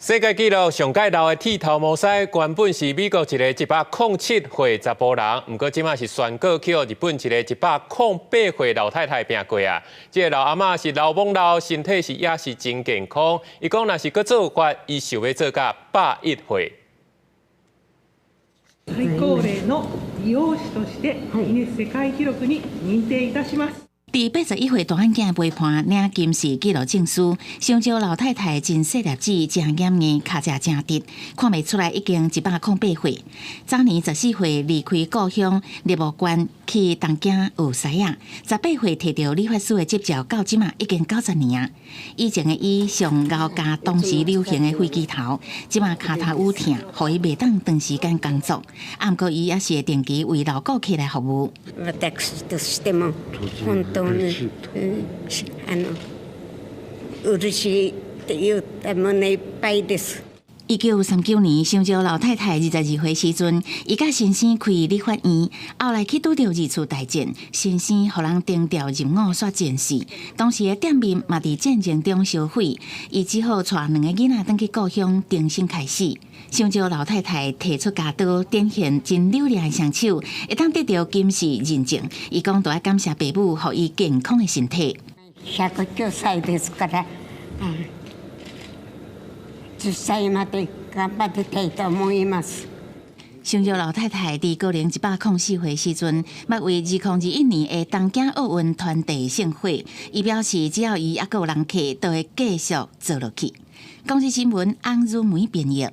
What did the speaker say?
世界纪录上届老的剃头模式，原本是美国一个107岁查甫人，不过即马是宣告去日本一个108岁老太太拼过啊。这个老阿嬷是老懵老，身体也是真健康。伊讲若是搁做法，伊想要做到101岁。最高齢の美容師としてギネス世界記録に認定いたします。第81岁大汉囝陪伴领金氏纪录证书，香蕉老太太真细粒子，真眼眼，脚只真直，看袂出来已经108岁。早年14岁离开故乡立木县去东京学西啊，18岁摕到理发师的执照，到即马已经90年啊。以前的伊上熬加当时流行的飞机头，即马脚头有疼，互伊袂当长时間工作。不過伊也是會定期為老顧客來服務。私としても本当に嬉しいって言った胸いっぱいです。1939年，香蕉老太太22岁时阵，伊甲先生开理发院，后来去拄到二次大战，先生互人定调入伍煞战死。当时的店面嘛伫战争中烧毁，伊只好带2个囡仔返去故乡重新开始。香蕉老太太提出家刀，展现真流利的双手，会当得到金氏认证。伊讲都要感谢爸母，予伊健康的身体。109歳ですから。10歳まで頑張りたいと思います。香蕉老太太伫高龄104岁时阵，捌为2021年的东京奥运团队盛会。伊表示，只要伊还有人客，都会继续做落去。公司新闻，翁如梅编译。